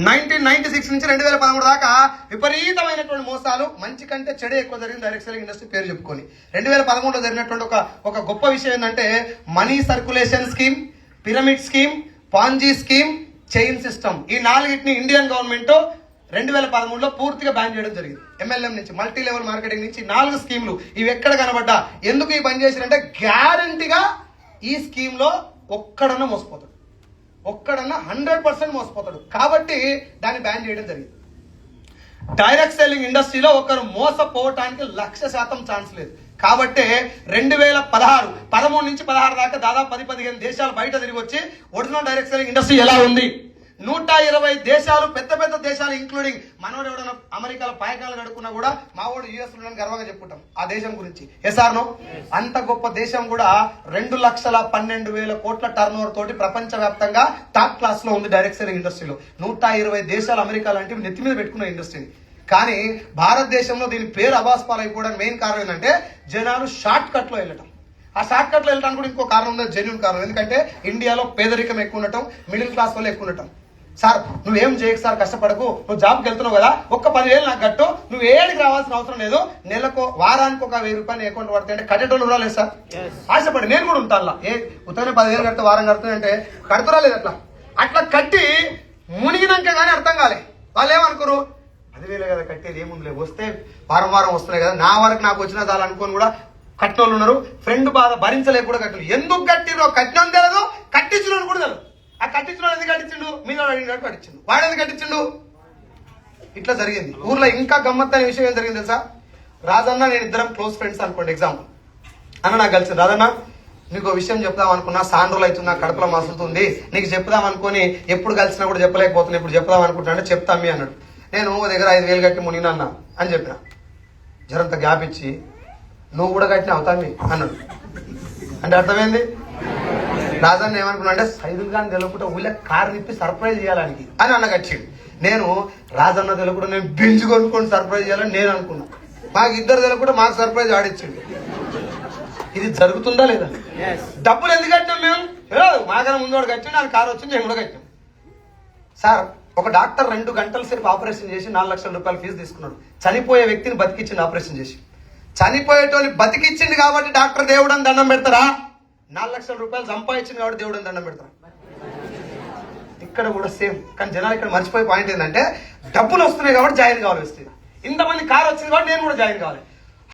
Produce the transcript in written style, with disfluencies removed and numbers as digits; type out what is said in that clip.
1996 నుంచి 2013 దాకా విపరీతమైనటువంటి మోసాలు, మంచి కంటే చెడే ఎక్కువ జరిగింది డైరెక్ట్ సెల్లింగ్ ఇండస్ట్రీ పేరు చెప్పుకొని. 2013లో జరిగినటువంటి ఒక గొప్ప విషయం ఏంటంటే money circulation scheme, pyramid scheme, Ponzi scheme, chain system. ఈ నాలుగిటిని ఇండియన్ గవర్నమెంట్ 2013లో పూర్తిగా బ్యాన్ చేయడం జరిగింది. MLM నుంచి, మల్టీ లెవెల్ మార్కెటింగ్ నుంచి 4 స్కీమ్లు. ఇవి ఎక్కడ కనబడ్డా ఎందుకు ఈ పని చేసినంటే గ్యారంటీగా ఈ స్కీమ్ లో ఒక్కడన్నా మోసపోతాడు, ఒక్కడన్నా 100% మోసపోతాడు. కాబట్టి దాన్ని బ్యాన్ చేయడం జరిగింది. డైరెక్ట్ సెల్లింగ్ ఇండస్ట్రీలో ఒకరు మోసపోవటానికి 100% ఛాన్స్ లేదు. కాబట్టి 2013 నుంచి 16 దాకా దాదాపు 10-15 దేశాలు బయట తిరిగి వచ్చి ఒరిజినల్ డైరెక్ట్ సెల్లింగ్ ఇండస్ట్రీ ఎలా ఉంది, 120 దేశాలు, పెద్ద పెద్ద దేశాలు ఇంక్లూడింగ్ మనోడు ఎవడన్నా అమెరికాలో పాయకాలు కడుక్కున్నా కూడా మావాడు US లో గర్వంగా చెప్పుకుంటాం ఆ దేశం గురించి. ఎస్ఆర్నో అంత గొప్ప దేశం కూడా 2,12,000 కోట్ల టర్నోవర్ తోటి ప్రపంచవ్యాప్తంగా టాప్ క్లాస్ లో ఉంది డైరెక్ట్ సెల్లింగ్ ఇండస్ట్రీలో. 120 దేశాలు అమెరికా లాంటివి నెత్తి మీద పెట్టుకున్న ఇండస్ట్రీని. కానీ భారతదేశంలో దీని పేరు అబాస్పాలైపోవడానికి మెయిన్ కారణం ఏంటంటే జనాలు షార్ట్ కట్ లో వెళ్ళటం. ఆ షార్ట్ కట్ లో వెళ్ళడానికి కూడా ఇంకో కారణం ఉంది, జెన్యూన్ కారణం. ఎందుకంటే ఇండియాలో పేదరికం ఎక్కువ ఉండటం, మిడిల్ క్లాస్ వాళ్ళు ఎక్కువ ఉండటం. సార్ నువ్వేం చేయకు సార్, కష్టపడకు, నువ్వు జాబ్కి వెళ్తున్నావు కదా, ఒక్క 10,000 నాకు కట్టు, నువ్వు ఏడికి రావాల్సిన అవసరం లేదు, నెలకు వారానికి ఒక 1,000 రూపాయలు అకౌంట్ పడతాయి అంటే కట్టేటోళ్ళు కూడా లేదు సార్. ఆశపడి నేను కూడా ఉంటాను. ఉత్తనే 10,000 కడితే వారం కడుతుందంటే కడుతురా లేదు. అట్లా కట్టి మునిగినాక కానీ అర్థం కాలే. వాళ్ళు ఏమనుకోరు, 10,000 కదా కట్టేది, ఏముంది వస్తే వారం వారం వస్తున్నాయి కదా, నా వరకు నాకు వచ్చినా చాలు అనుకోని కూడా కట్టిన వాళ్ళు ఉన్నారు. ఫ్రెండ్ బాధ భరించలేక కూడా కట్టిన. ఎందుకు కట్టిరో కట్టినం తెలియదు, కట్టించిన కూడా తెలియదు. ఆ కట్టించిన ఎందుకు కట్టించిండు, మీద అడిగినట్టు కట్టించిండు, వాడు ఎందుకు కట్టించిండు. ఇట్లా జరిగింది. ఊర్లో ఇంకా గమ్మత్ అనే విషయం ఏం జరిగింది తెలుసా? రాజన్న నేను ఇద్దరం క్లోజ్ ఫ్రెండ్స్ అనుకోండి. ఎగ్జాంపుల్ అన్న నాకు కలిసి, రాజన్న నీకు విషయం చెప్దాం అనుకున్నా, సాండ్రోలు అవుతుంది, నాకు కడుపులో మసులుతుంది, నీకు చెప్దాం అనుకుని ఎప్పుడు కలిసినా కూడా చెప్పలేకపోతున్నా, ఇప్పుడు చెప్దాం అనుకుంటున్నా అంటే చెప్తామి అన్నాడు. నేను దగ్గర 5,000 కట్టి మునినా అని చెప్పిన. జరంత గ్యాప్ ఇచ్చి నువ్వు కూడా కట్టిన అవుతామి అన్నాడు. అంటే అర్థమైంది. రాజన్న ఏమనుకున్నా అంటే సైదుల్ ఖాన్ తెలియకుండా ఊళ్ళో కారు నిప్పి సర్ప్రైజ్ చేయాలని అని అన్న కట్టిండు. నేను రాజన్న తెలియకుండా నేను బెంచ్ కొనుక్కొని సర్ప్రైజ్ చేయాలని నేను అనుకున్నా. మాకు ఇద్దరు తెలియకుండా మాకు సర్ప్రైజ్ ఆడిచ్చిండు. ఇది జరుగుతుందా లేదా? డబ్బులు ఎందుకు కట్టినాం మేము? మాకన్నా ముందు వాడు కట్టిండు, నాకు కారు వచ్చింది, నేను కూడా కట్టాం. సార్ ఒక డాక్టర్ 2 గంటల సేపు ఆపరేషన్ చేసి 4 లక్షల రూపాయలు ఫీజు తీసుకున్నాడు. చనిపోయే వ్యక్తిని బతికిచ్చింది ఆపరేషన్ చేసి. చనిపోయేటోని బతికిచ్చింది కాబట్టి డాక్టర్ దేవుడని దండం పెడతారా? 4 లక్షల రూపాయలు సంపాదించింది కాబట్టి దేవుడని దండం పెడతారా? ఇక్కడ కూడా సేమ్. కానీ జనాలు ఇక్కడ మర్చిపోయే పాయింట్ ఏంటంటే డబ్బులు వస్తున్నాయి కాబట్టి జాయిన్ కావాలి వస్తుంది. ఇంతమంది కారు వచ్చింది కాబట్టి నేను కూడా జాయిన్ కావాలి.